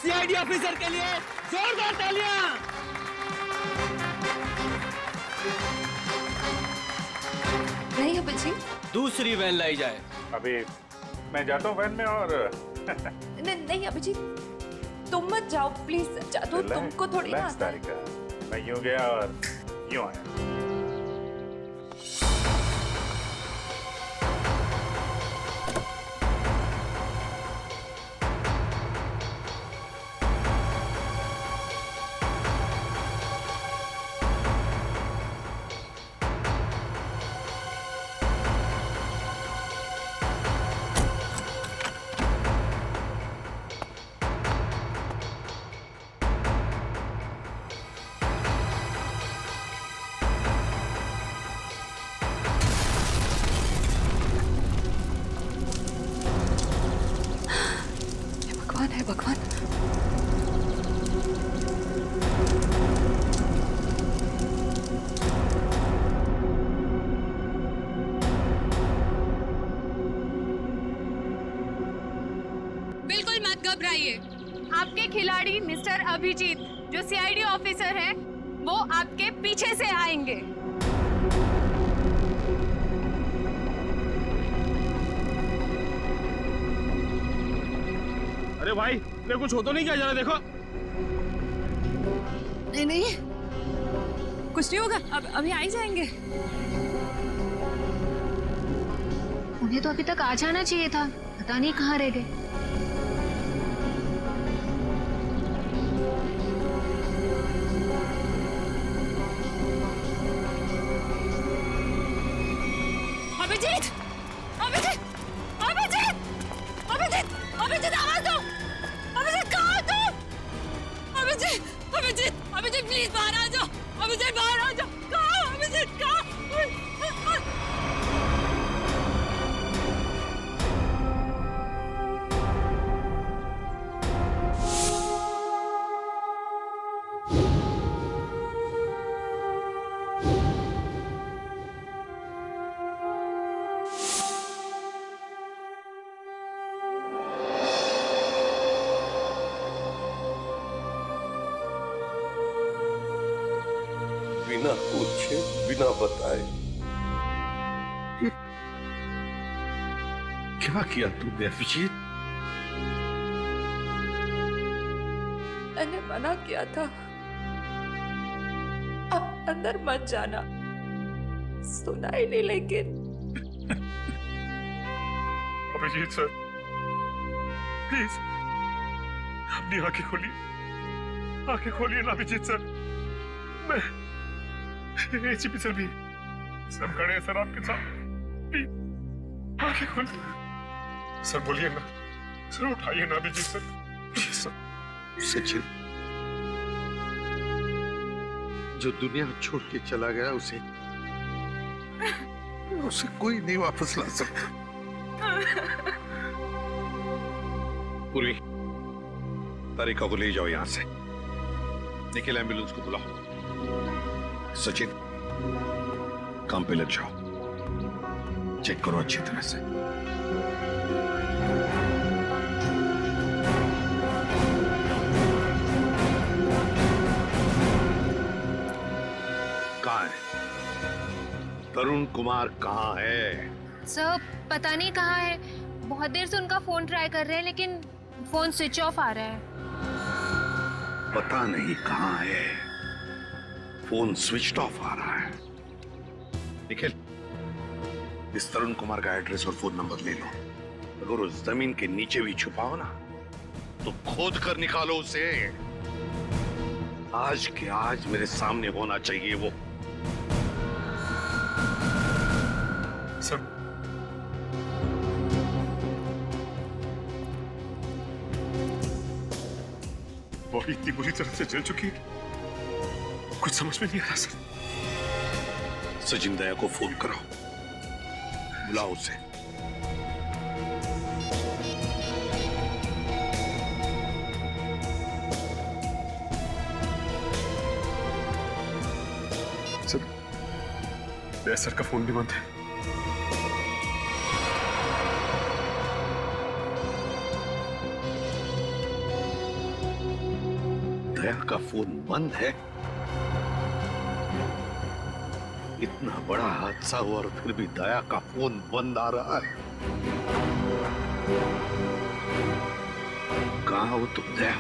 CID officer के लिए जोरदार तालियां। नहीं अभिजीत, दूसरी वैन लाई जाए। अभी मैं जाता हूँ वैन में और नहीं अभिजीत, तुम मत जाओ प्लीज। जादू तुमको थोड़ी ना आता है। मैं यूं गया और यूं आया। है भगवान। बिल्कुल मत घबराइए। आपके खिलाड़ी मिस्टर अभिजीत जो सीआईडी ऑफिसर हैं, वो आपके पीछे से आएंगे। अरे भाई, मेरे कुछ हो तो नहीं क्या? जरा देखो। नहीं नहीं, कुछ नहीं होगा। अब अभी आ ही जाएंगे। उन्हें तो अभी तक आ जाना चाहिए था, पता नहीं कहाँ रह गए। अभिजीत, अभिजीत, अभिजीत, अभिजीत, अभिजीत, आवाज दो। अभिजीत कहाँ हो तुम? अभिजीत, अभिजीत, अभिजीत प्लीज बाहर आ जाओ। अभिजीत बाहर आ जाओ। कहाँ? अभिजीत कहाँ? बिना पूछे, बिना बताए क्या किया तूने अभिजीत? मैंने मना किया था, अब अंदर मत जाना। सुना ही नहीं। लेकिन अभिजीत सर, प्लीज अपनी आंखें खोलिए, आंखें खोलिए ना अभिजीत सर। मैं एसीपी सर भी सब खड़े हैं सर आपके साथ। प्लीज आंखें खोलिए सर, बोलिए ना सर, उठाइए ना Abhijeet sir, please sir. Sachin जो दुनिया छोड़ के चला गया, उसे कोई नहीं वापस ला सकता। पूर्वी, तारिका को ले जाओ यहां से। निखिल, एम्बुलेंस को बुलाओ। सचिन, काम पे लग जाओ, चेक करो अच्छी तरह से। कहाँ है तरुण कुमार? कहाँ है? सर पता नहीं कहाँ है, बहुत देर से उनका फोन ट्राई कर रहे हैं लेकिन फोन स्विच ऑफ आ रहा है। पता नहीं कहाँ है, फोन स्विच ऑफ आ रहा है। निखिल, इस तरुण कुमार का एड्रेस और फोन नंबर ले लो। अगर उस जमीन के नीचे भी छुपाओ ना, तो खोद कर निकालो उसे। आज के आज मेरे सामने होना चाहिए वो। सर, बॉडी इतनी बुरी तरह से जल चुकी है, कुछ समझ में नहीं आ रहा सर। सचिन दया को फोन करो, बुलाओ उसे। सर, दया सर का फोन भी बंद है। दया का फोन बंद है। इतना बड़ा हादसा हुआ और फिर भी दया का फोन बंद आ रहा है। कहां हो तुम दया?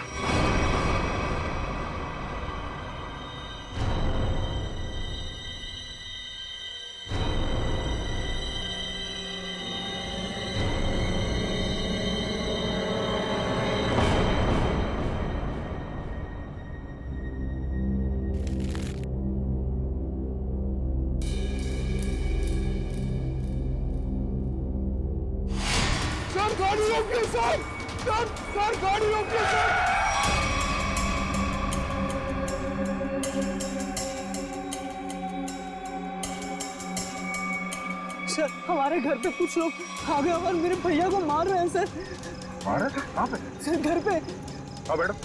सर हमारे घर पे कुछ लोग आ गए और मेरे भैया को मार रहे हैं सर। मार रहे थे? कहाँ पे? सर घर पे। हाँ मैडम।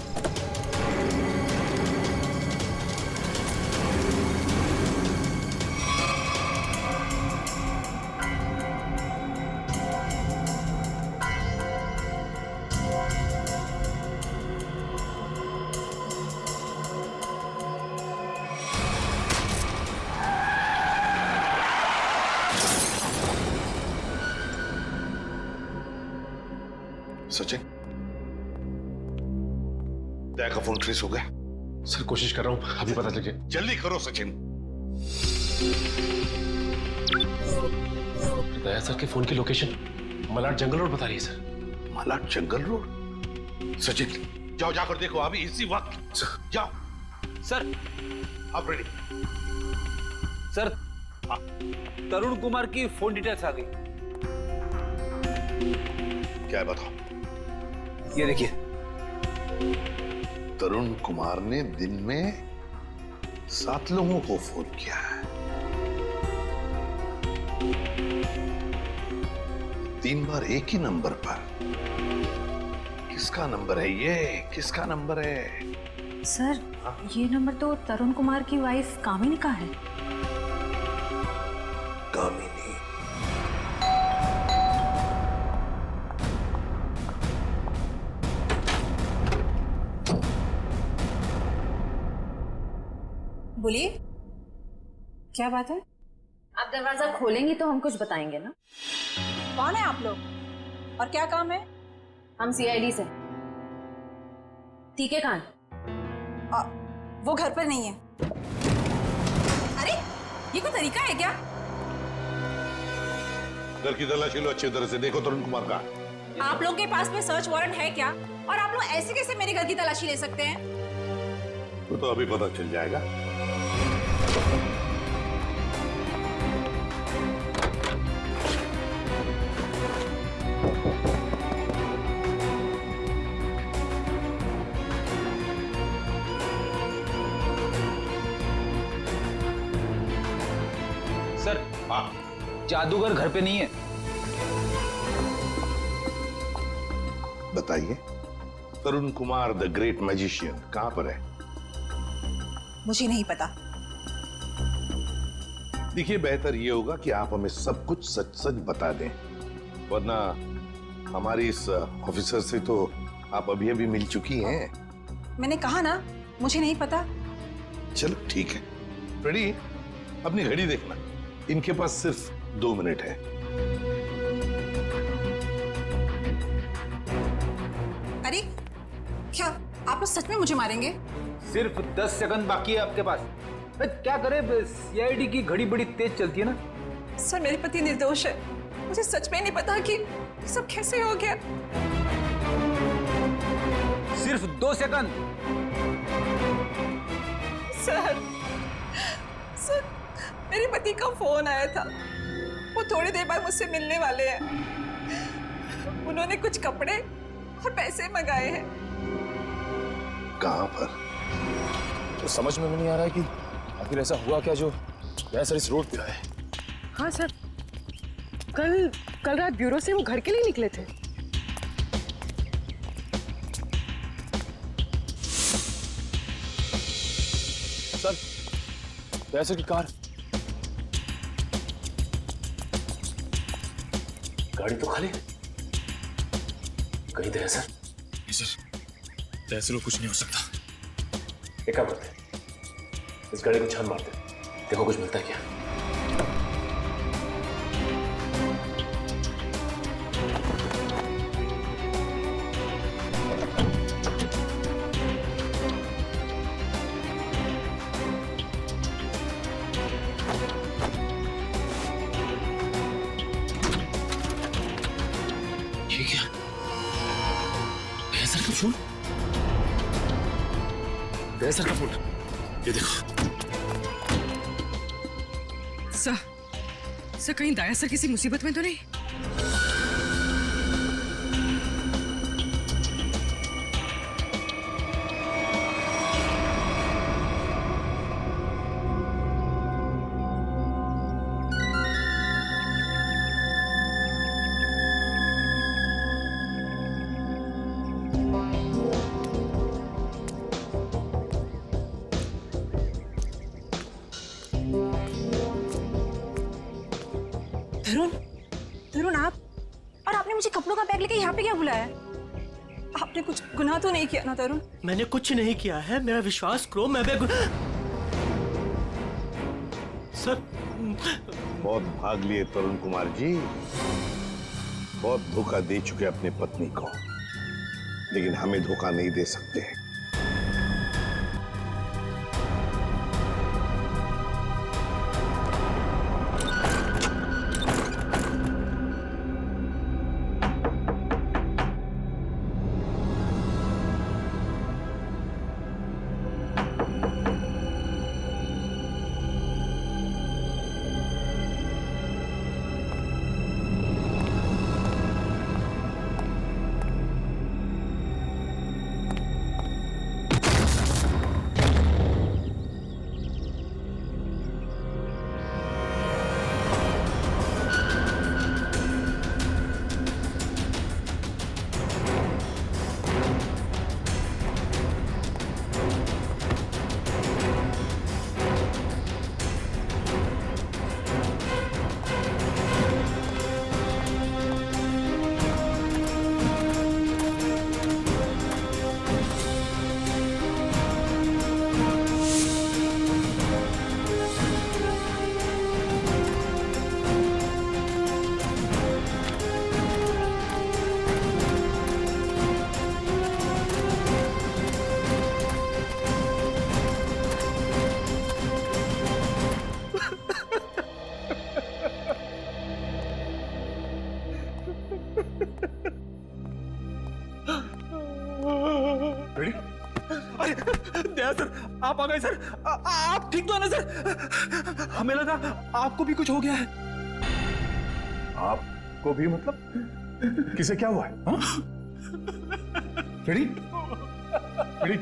सचिन, दया का फोन ट्रेस हो गया? सर कोशिश कर रहा हूँ, अभी पता चल गया। जल्दी करो सचिन। दया सर के फोन की लोकेशन मलाड जंगल रोड बता रही है सर। मलाड जंगल रोड? सचिन जाओ, जाकर देखो अभी इसी वक्त। जाओ। सर आप रेडी? सर तरुण कुमार की फोन डिटेल्स आ गई। क्या है बताओ? ये देखिए, तरुण कुमार ने दिन में 7 लोगों को फोन किया है। 3 बार एक ही नंबर पर। किसका नंबर है ये? किसका नंबर है? सर ये नंबर तो तरुण कुमार की वाइफ कामिनी का है। कामिनी? बोलिए, क्या बात है? आप दरवाजा खोलेंगी तो हम कुछ बताएंगे ना। कौन है आप लोग और क्या काम है? हम सीआईडी से। टीके कान। वो घर पर नहीं है। अरे ये कोई तरीका है क्या? घर की तलाशी लो, अच्छी तरह से देखो तरुण कुमार का। आप लोगों के पास में सर्च वारंट है क्या? और आप लोग ऐसे कैसे मेरे घर की तलाशी ले सकते हैं? वो तो अभी पता चल जाएगा। सर जादूगर घर पे नहीं है। बताइए, तरुण कुमार द ग्रेट मैजिशियन कहां पर है? मुझे नहीं पता। देखिए, बेहतर ये होगा कि आप हमें सब कुछ सच सच बता दें, वरना हमारी इस ऑफिसर से तो आप अभी अभी मिल चुकी हैं। मैंने कहा ना, मुझे नहीं पता। चलो ठीक है। रेडी? अपनी घड़ी देखना, इनके पास सिर्फ 2 मिनट है। अरे क्या आप लोग सच में मुझे मारेंगे? सिर्फ 10 सेकंड बाकी है आपके पास। क्या करे, सीआईडी की घड़ी बड़ी तेज चलती है ना। सर मेरे पति निर्दोष है। मुझे सच में नहीं पता कि सब कैसे हो गया। सिर्फ 2 सेकंड। सर मेरे पति का फोन आया था। वो थोड़ी देर बाद मुझसे मिलने वाले हैं। उन्होंने कुछ कपड़े और पैसे मंगाए हैं। कहां पर? तो समझ में नहीं आ रहा है कि आखिर ऐसा हुआ क्या जो दया सर इस रोड पे आए। हाँ सर, कल रात ब्यूरो से वो घर के लिए निकले थे। सर दया सर की कार, गाड़ी तो खाली। कहीं दया सर? नहीं सर, दया सर को कुछ नहीं हो सकता। एक काम करते हैं, इस गाड़ी को छान मारते हैं, देखो कुछ मिलता है क्या। ये क्या? सर का फोन, सर का फोन, ये देखो। सर कहीं दाया सर किसी मुसीबत में तो नहीं? तरुण आप, और आपने मुझे कपड़ों का बैग लेके यहाँ पे क्या बुलाया? आपने कुछ गुनाह तो नहीं किया ना तरुण? मैंने कुछ नहीं किया है, मेरा विश्वास करो। मैं सर बहुत भाग लिए तरुण कुमार जी, बहुत धोखा दे चुके अपने पत्नी को, लेकिन हमें धोखा नहीं दे सकते। दया सर, आप आ गए सर। आप ठीक तो है ना सर? हमें लगा आपको भी कुछ हो गया है। आपको भी मतलब? किसे क्या हुआ है?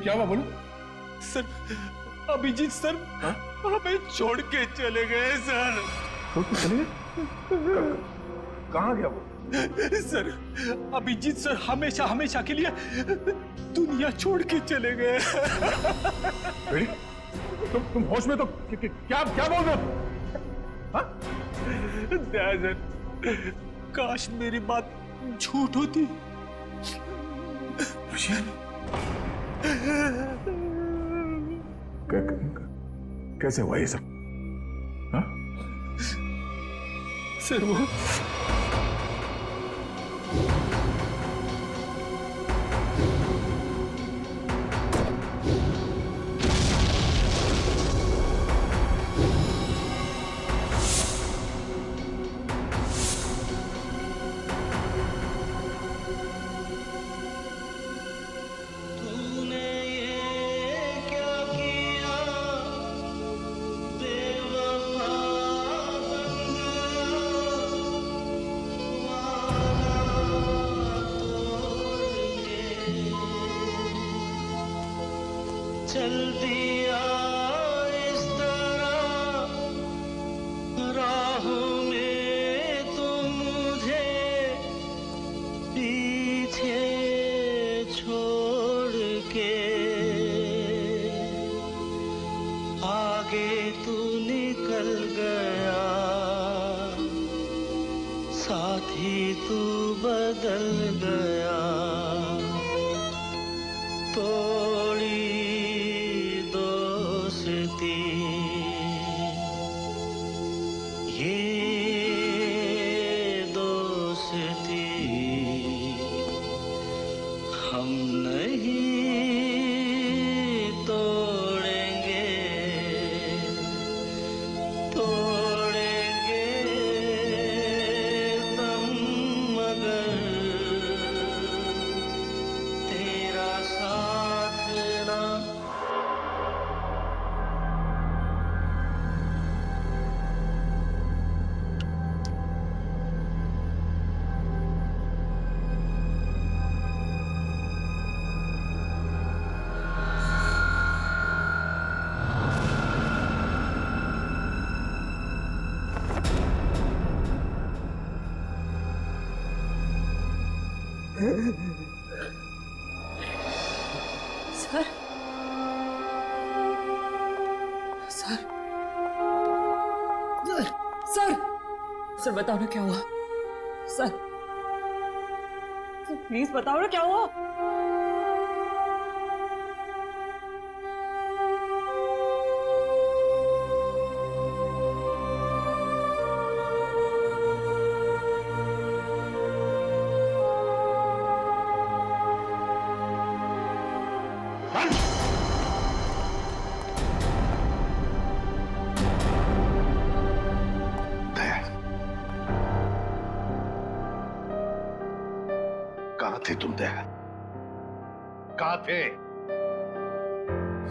क्या हुआ बोलो? सर अभिजीत सर हमें छोड़ के चले गए सर। छोड़ के चले गए? कहाँ गया वो? सर अभिजीत सर हमेशा हमेशा के लिए दुनिया छोड़ के चले गए। तुम होश में तो क्या क्या बोल रहे हो? दया सर, काश मेरी बात झूठ होती। कैसे हुआ ये सब? हाँ? सर वो चल दिया इस तरह राहों में तो मुझे पीछे छोड़ के, आगे तू निकल गया साथ ही तू बदल गया, तोड़ी दो सर सर सर सर बताओ ना क्या हुआ सर प्लीज बताओ ना क्या हुआ कहाँ थे तुम दया? कहाँ थे?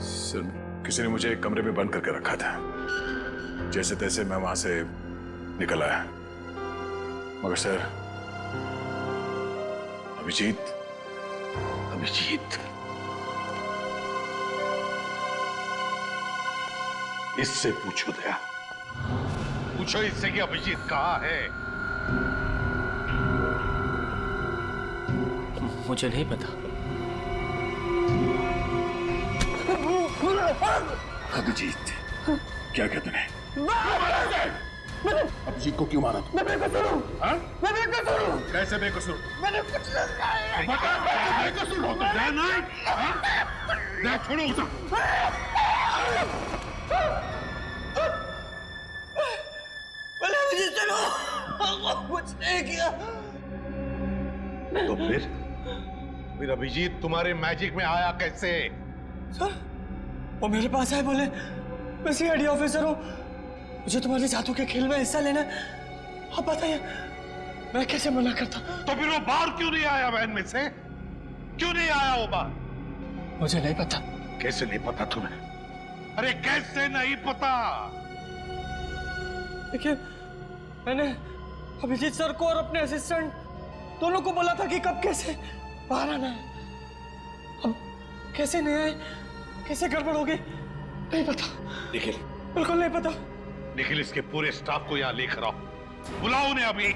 सर किसी ने मुझे एक कमरे में बंद करके रखा था। जैसे तैसे मैं वहां से निकल आया, मगर सर अभिजीत इससे पूछो दया, पूछो इससे कि अभिजीत कहाँ है? मुझे नहीं पता। अभिजीत क्या कहते हैं? अभिजीत को क्यों मारा तुम? मैं बेकसूर हूँ। मैं बेकसूर हूँ। कैसे बेकसूर? मैंने कुछ नहीं किया। बेकसूर हो तो दया नहीं? दया छोड़ो उसे। मैंने अभिजीत चलो कुछ नहीं किया। तो फिर अभिजीत तुम्हारे मैजिक में आया कैसे? सर वो मेरे पास आए, बोले मैं सीआईडी ऑफिसर हूँ, मुझे तुम्हारे जादू के खेल में हिस्सा लेना है। आप बताइए मैं कैसे मना करता? तो फिर वो बाहर क्यों नहीं आया वैन में से? क्यों नहीं आया वो बाहर? मुझे नहीं पता। कैसे नहीं पता तुम्हें? अरे कैसे नहीं पता? देखिए मैंने अभिजीत सर को और अपने असिस्टेंट दोनों को बोला था कि कब कैसे बाहर आना है। अब कैसे नहीं आए, कैसे गड़बड़ हो गई नहीं पता। निखिल, बिल्कुल नहीं पता। निखिल इसके पूरे स्टाफ को यहाँ लेकर आओ, बुलाओ उन्हें अभी।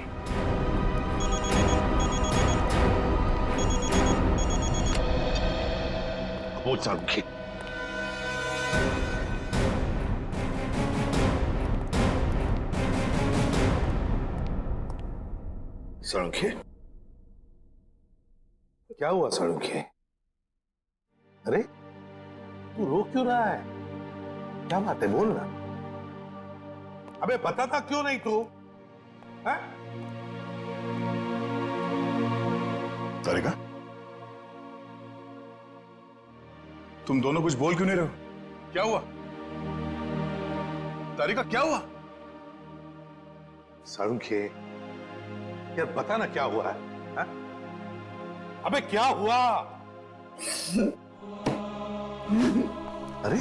बोल सारुखी। सारुखी क्या हुआ? सारुखी अरे तू रो क्यों रहा है? क्या बात है, बोल ना। अबे बताता क्यों नहीं तू? तारिका तुम दोनों कुछ बोल क्यों नहीं रहे हो? क्या हुआ? तारिका क्या हुआ? सारुखी यार बता ना क्या हुआ है? अबे क्या हुआ? अरे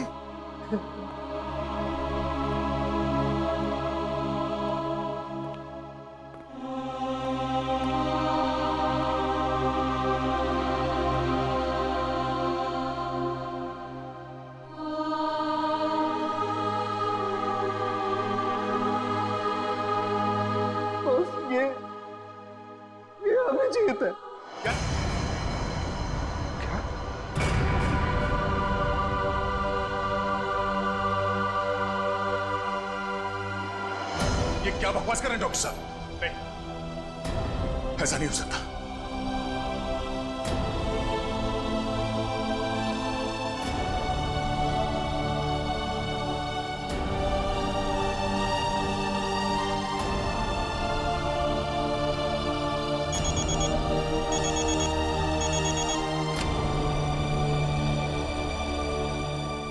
ये अभिजीत है। क्या? ये क्या बकवास कर रहे हैं डॉक्टर साहब? नहीं, ऐसा नहीं हो सकता।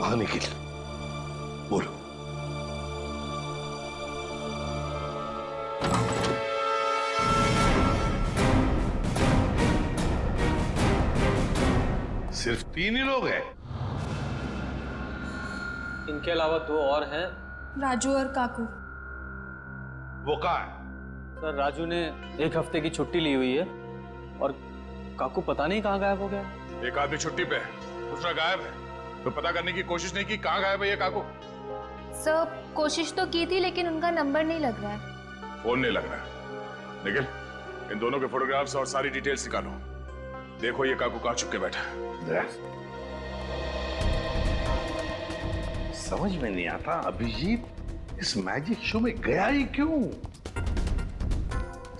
हाँ निखिल बोलो। सिर्फ 3 ही लोग हैं? इनके अलावा 2 और हैं। राजू और काकू। वो कहाँ है? सर राजू ने 1 हफ्ते की छुट्टी ली हुई है और काकू पता नहीं कहाँ गायब हो गया। एक आदमी छुट्टी पे है, दूसरा गायब है, तो पता करने की कोशिश नहीं की कहाँ गायब है ये काकू? सर कोशिश तो की थी लेकिन उनका नंबर नहीं लग रहा है। फोन नहीं लग रहा है। निखिल इन दोनों के फोटोग्राफ्स और सारी डिटेल्स निकालो। देखो ये काकू कहाँ छुप के बैठा। समझ में नहीं आता अभिजीत इस मैजिक शो में गया ही क्यों?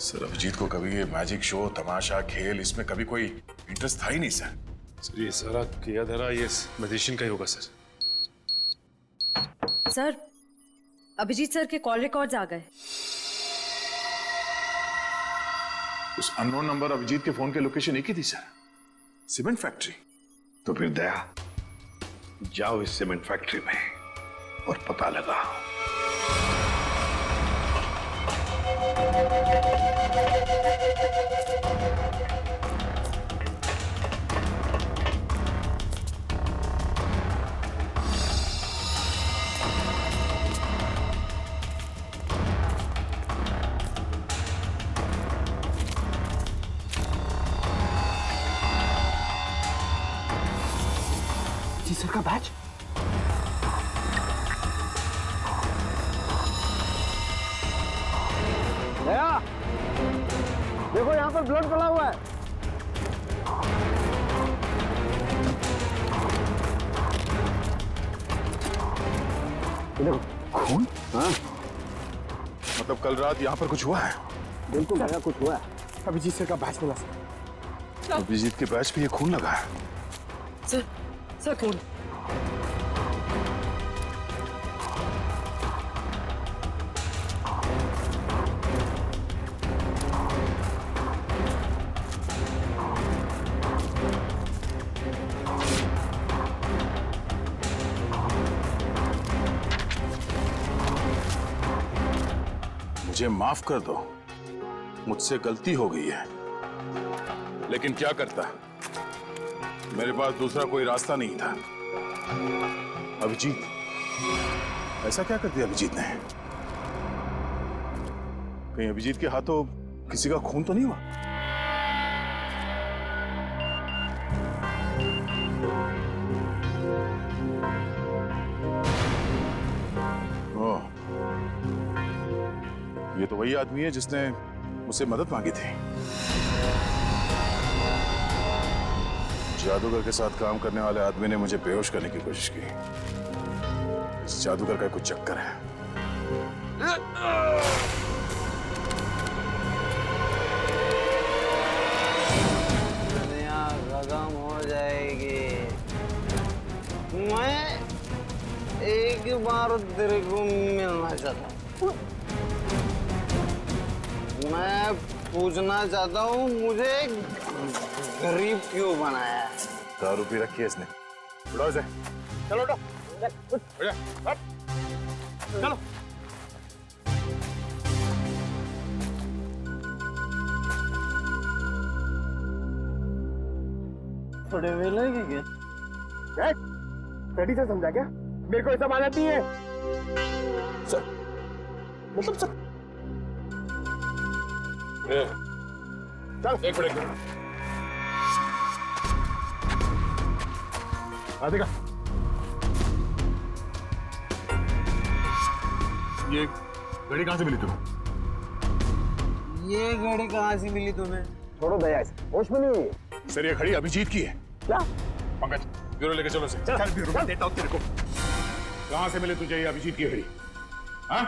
सर अभिजीत को कभी ये मैजिक शो, तमाशा, खेल, इसमें कभी कोई इंटरेस्ट था ही नहीं सर। सर ये सारा किया धरा ये मैजिशियन का ही होगा सर। सर, अभिजीत सर के कॉल रिकॉर्ड्स आ गए। उस अननोन नंबर अभिजीत के फोन के लोकेशन एक ही थी सर, सीमेंट फैक्ट्री। तो फिर दया, जाओ इस सीमेंट फैक्ट्री में और पता लगाओ। जी सर का बैच। दया, देखो यहाँ पर ब्लड पड़ा हुआ है। खून? हाँ। मतलब कल रात यहाँ पर कुछ हुआ है? बिल्कुल दया, कुछ हुआ है। अभिजीत सर का बैच मिला सर। अभिजीत के बैच पे ये खून लगा है। सर खून। मुझे माफ कर दो, मुझसे गलती हो गई है, लेकिन क्या करता, मेरे पास दूसरा कोई रास्ता नहीं था। अभिजीत, ऐसा क्या कर दिया अभिजीत ने? कहीं अभिजीत के हाथों किसी का खून तो नहीं हुआ? ओह, ये तो वही आदमी है जिसने मुझसे मदद मांगी थी। जादूगर के साथ काम करने वाले आदमी ने मुझे बेहोश करने की कोशिश की। इस जादूगर का कुछ चक्कर है। दुनिया खत्म हो जाएगी। मैं एक बार तेरे को मिलना चाहता हूँ। मैं पूछना चाहता हूँ, मुझे गरीब क्यों बनाया? दारू पी रखी है इसने। उठाओ इसे। चलो उठो। चलो। थोड़े वेले क्या? रेडी से समझा क्या? मेरे को ऐसा मानती है सर, मतलब सर। चल एक मिनट। राधिका, ये घड़ी कहाँ से मिली तुम्हें? ये घड़ी कहाँ से मिली तुम्हें? छोड़ो दया, होश में नहीं है ये। सर ये घड़ी अभिजीत की है। क्या? पंकज, ब्यूरो लेके चलो से। चल ब्यूरो में देता हूँ तेरे को। कहाँ से मिले तुझे ये अभिजीत की घड़ी? हाँ?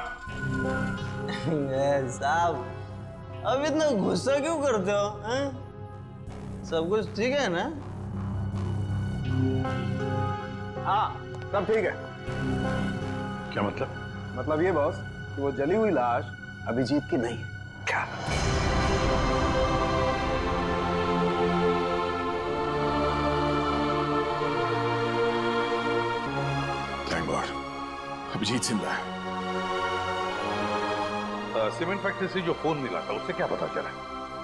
साहब, अब इतना गुस्सा क्यों करते हो? हैं? सब कुछ ठीक है ना? हाँ, सब ठीक है। क्या मतलब? मतलब ये बॉस कि वो जली हुई लाश अभिजीत की नहीं है। क्या? थैंक गॉड, अभिजीत जिंदा है। सीमेंट फैक्ट्री से जो फोन मिला था उससे क्या पता चला?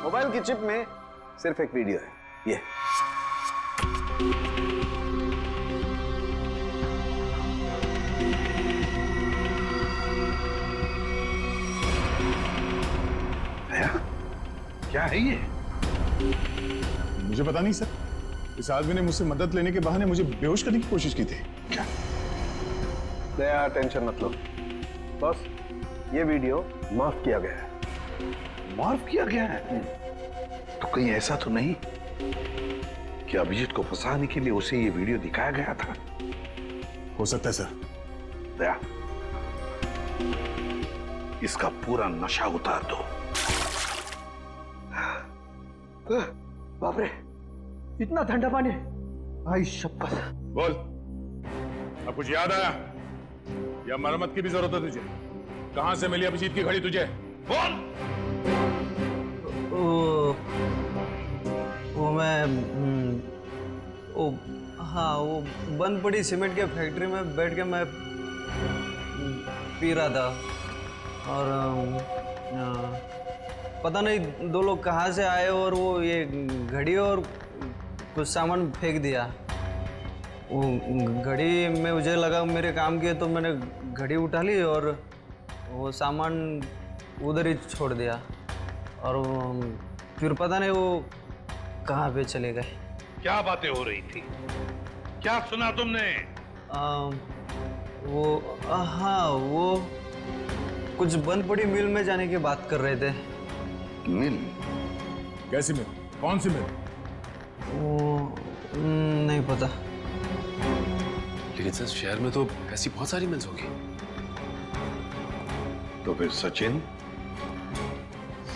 मोबाइल की चिप में सिर्फ एक वीडियो है, ये। क्या है ये? मुझे पता नहीं सर, इस आदमी ने मुझसे मदद लेने के बहाने मुझे बेहोश करने की कोशिश की थी। क्या? दया, टेंशन मत लो बॉस, ये वीडियो माफ किया गया है। माफ किया गया है? तो कहीं ऐसा तो नहीं कि अभिजीत को फंसाने के लिए उसे ये वीडियो दिखाया गया था? हो सकता है सर। दया, इसका पूरा नशा उतार दो। बाप रे, इतना ठंडा पानी! आई शपथ! बोल, अब कुछ याद आया या मरम्मत की भी जरूरत है तुझे? कहां से मिली अभिजीत की घड़ी तुझे? बोल। वो मैं हाँ, वो बंद पड़ी सीमेंट के फैक्ट्री में बैठ के मैं पी रहा था और पता नहीं दो लोग कहाँ से आए और वो ये घड़ी और कुछ सामान फेंक दिया। वो घड़ी में मुझे लगा मेरे काम की है तो मैंने घड़ी उठा ली और वो सामान उधर ही छोड़ दिया और फिर पता नहीं वो कहाँ पे चले गए। क्या बातें हो रही थी? क्या सुना तुमने? हाँ, वो कुछ बंद पड़ी मिल में जाने की बात कर रहे थे। मिल? कैसी मिल? कौन सी मिल? वो नहीं पता। लेकिन सर शहर में तो ऐसी बहुत सारी मिल्स होगी। तो फिर सचिन,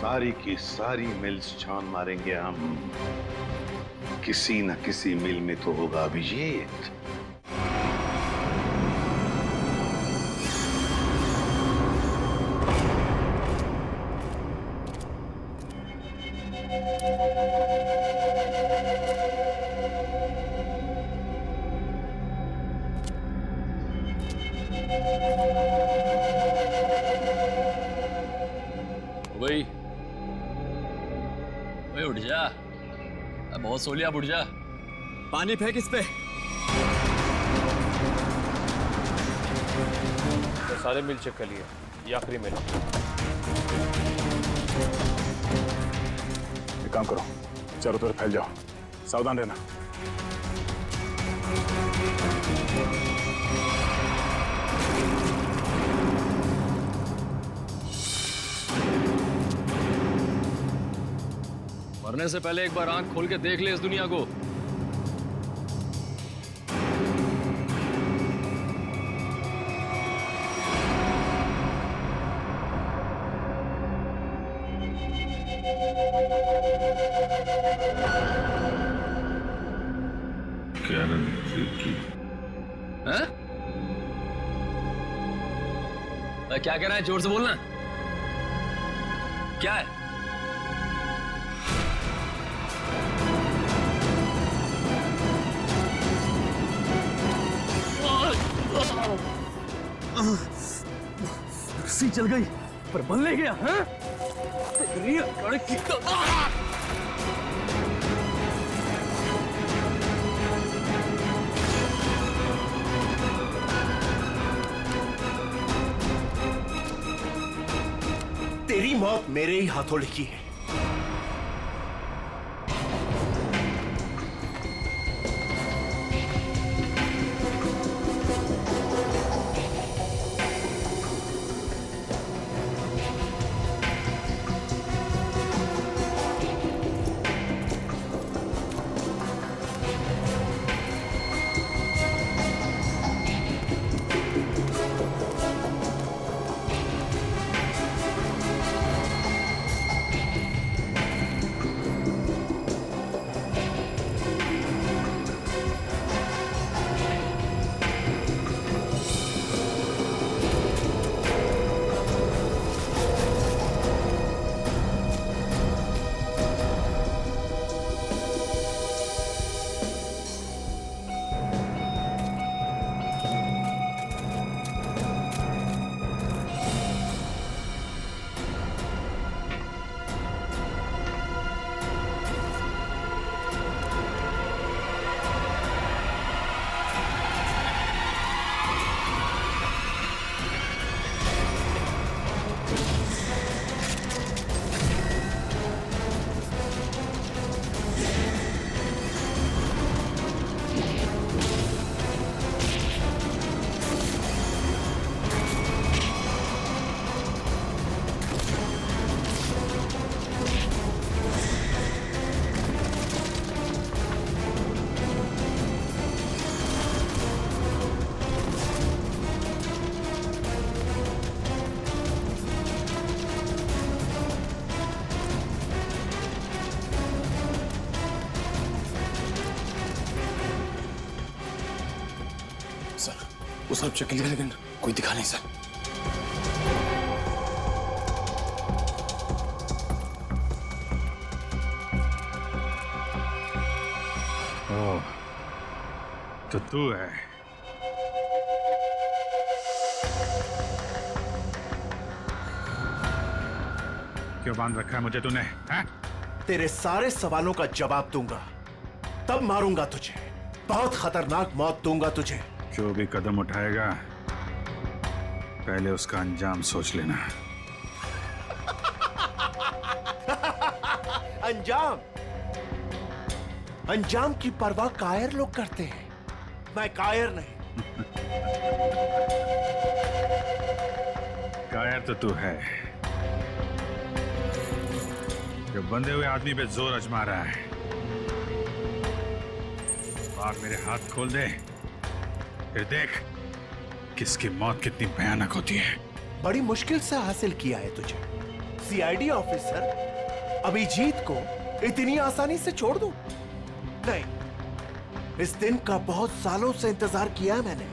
सारी की सारी मिल्स छान मारेंगे हम। किसी न किसी मिल में तो होगा अभिजीत। भाई उठ जा, बहुत सो लिया, उठ जा। पानी फेंक इस पे। तो सारे मिल चेक कर लिए, ये आखिरी मिल। एक काम करो, चारों तरफ फैल जाओ, सावधान रहना। मरने से पहले एक बार आंख खोल के देख ले इस दुनिया को। हैं? क्या कह रहा है? जोर से बोलना। क्या है? रस्सी चल गई पर बल नहीं गया। हैं? तेरी लड़की का तेरी मौत मेरे ही हाथों लिखी है। वो सब चेक लिया लेकिन कोई दिखा नहीं सर। ओह, तो तू है। क्यों बांध रखा है मुझे तूने? हैं? तेरे सारे सवालों का जवाब दूंगा, तब मारूंगा तुझे। बहुत खतरनाक मौत दूंगा तुझे। जो भी कदम उठाएगा पहले उसका अंजाम सोच लेना। अंजाम? अंजाम की परवाह कायर लोग करते हैं, मैं कायर नहीं। कायर तो तू है, जो बंधे हुए आदमी पे जोर आजमा रहा है। बाहर मेरे हाथ खोल दे, फिर देख किसकी मौत कितनी भयानक होती है। बड़ी मुश्किल से हासिल किया है तुझे। सीआईडी ऑफिसर अभिजीत को इतनी आसानी से छोड़ दूं? नहीं, इस दिन का बहुत सालों से इंतजार किया है मैंने।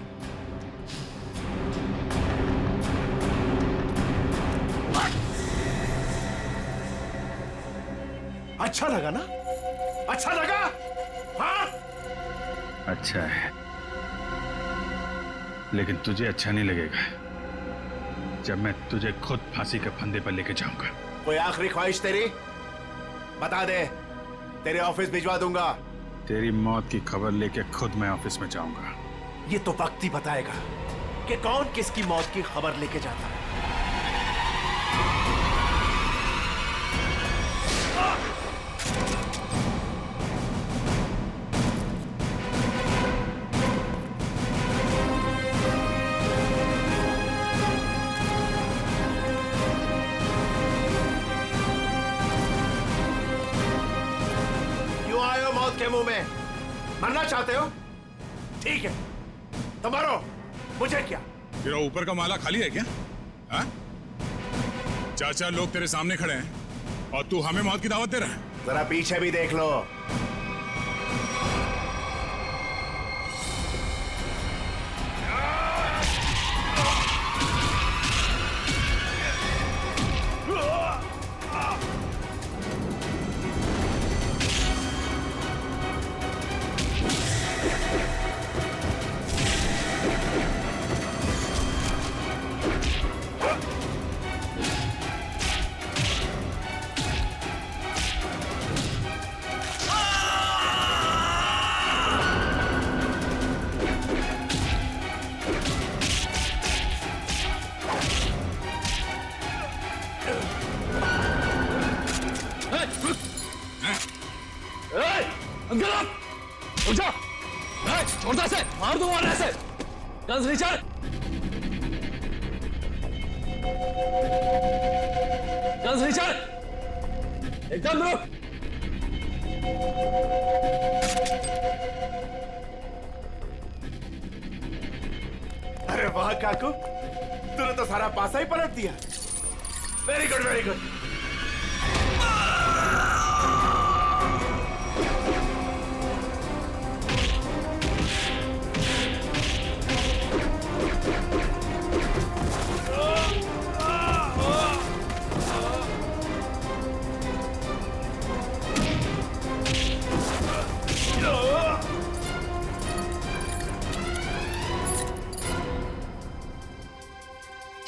अच्छा लगा ना? अच्छा लगा? हाँ? अच्छा है, लेकिन तुझे अच्छा नहीं लगेगा जब मैं तुझे खुद फांसी के फंदे पर लेके जाऊंगा। कोई आखिरी ख्वाहिश तेरी? बता दे, तेरे ऑफिस भिजवा दूंगा। तेरी मौत की खबर लेके खुद मैं ऑफिस में जाऊंगा। ये तो वक्त ही बताएगा कि कौन किसकी मौत की खबर लेके जाता है। के मुंह में मरना चाहते हो? ठीक है, तो मरो, मुझे क्या? तेरा ऊपर का माला खाली है क्या? हाँ? चाचा लोग तेरे सामने खड़े हैं और तू हमें मौत की दावत दे रहा है। जरा पीछे भी देख लो। छोड़ता से मार दूंगा ना ऐसे। गन्स रिचर्ड, गन्स रिचर्ड, एकदम रुक। अरे वाह काकू, तूने तो सारा पासा ही पलट दिया। Very good, very good.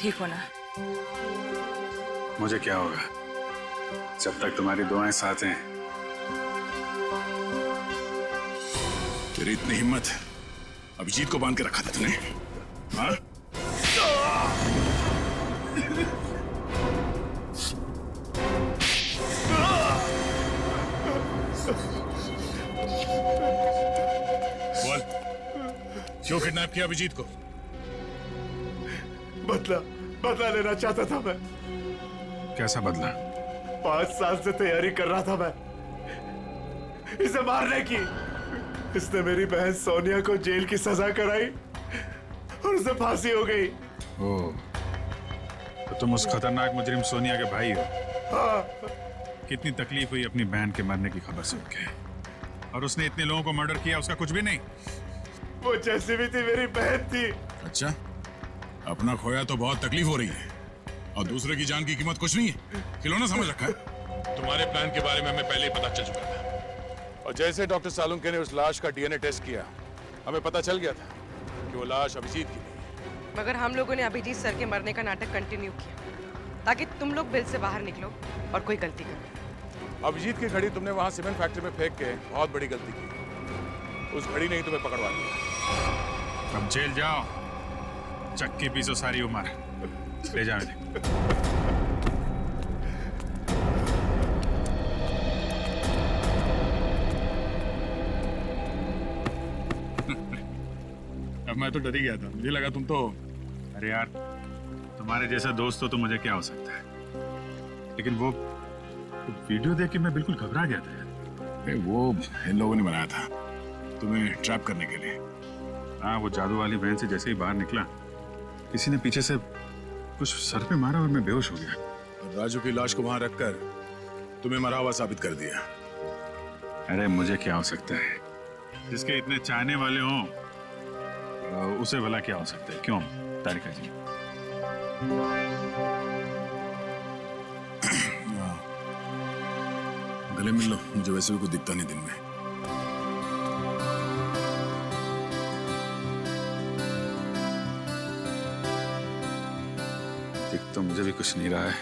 ठीक हो ना? मुझे क्या होगा जब तक तुम्हारी दुआएं साथ हैं। तेरी इतनी हिम्मत अभिजीत को बांध के रखा था तूने? हाँ? बोल, क्यों किडनैप किया अभिजीत को? बदला लेना चाहता था मैं। कैसा बदला? 5 साल से तैयारी कर रहा था मैं इसे मारने की। इसने मेरी बहन सोनिया को जेल की सजा कराई और उसे फांसी हो गई। ओह, तो तुम उस खतरनाक मुजरिम सोनिया के भाई हो? हाँ। कितनी तकलीफ हुई अपनी बहन के मरने की खबर सुन के, और उसने इतने लोगों को मर्डर किया, उसका कुछ भी नहीं? वो जैसी भी थी मेरी बहन थी, अच्छा, अपना खोया तो बहुत तकलीफ हो रही है और दूसरे की जान की कीमत कुछ नहीं है, खिलौना समझ रखा है। तुम्हारे प्लान के बारे में हमें पहले ही पता चल चुका था और जैसे डॉक्टर सालुंके ने उस लाश का डीएनए टेस्ट किया, हमें पता चल गया था कि वो लाश अभिजीत की नहीं। मगर हम लोगों ने अभिजीत सर के मरने का नाटक कंटिन्यू किया ताकि तुम लोग बिल से बाहर निकलो और कोई गलती करो। अभिजीत की घड़ी तुमने वहां सीमेंट फैक्ट्री में फेंक के बहुत बड़ी गलती की। उस घड़ी ने ही तुम्हें पकड़वा दिया। अब जेल जाओ, चक्की पीसो सारी उम्र, ले जाओ इन्हें। अब मैं तो डर ही गया था, मुझे लगा तुम तो, अरे यार तुम्हारे जैसा दोस्त हो तो मुझे क्या हो सकता है, लेकिन वो वीडियो देख के मैं बिल्कुल घबरा गया था यार। वो इन लोगों ने बनाया था तुम्हें ट्रैप करने के लिए। हाँ, वो जादू वाली वैन से जैसे ही बाहर निकला, किसी ने पीछे से कुछ सर पे मारा और मैं बेहोश हो गया। और राजू की लाश को वहां रखकर तुम्हें मरा हुआ साबित कर दिया। अरे मुझे क्या हो सकता है, जिसके इतने चाहने वाले हों उसे भला क्या हो सकता है, क्यों तारिका जी? गले मिल लो, मुझे वैसे भी कुछ दिखता नहीं दिन में। दिख तो मुझे भी कुछ नहीं रहा है,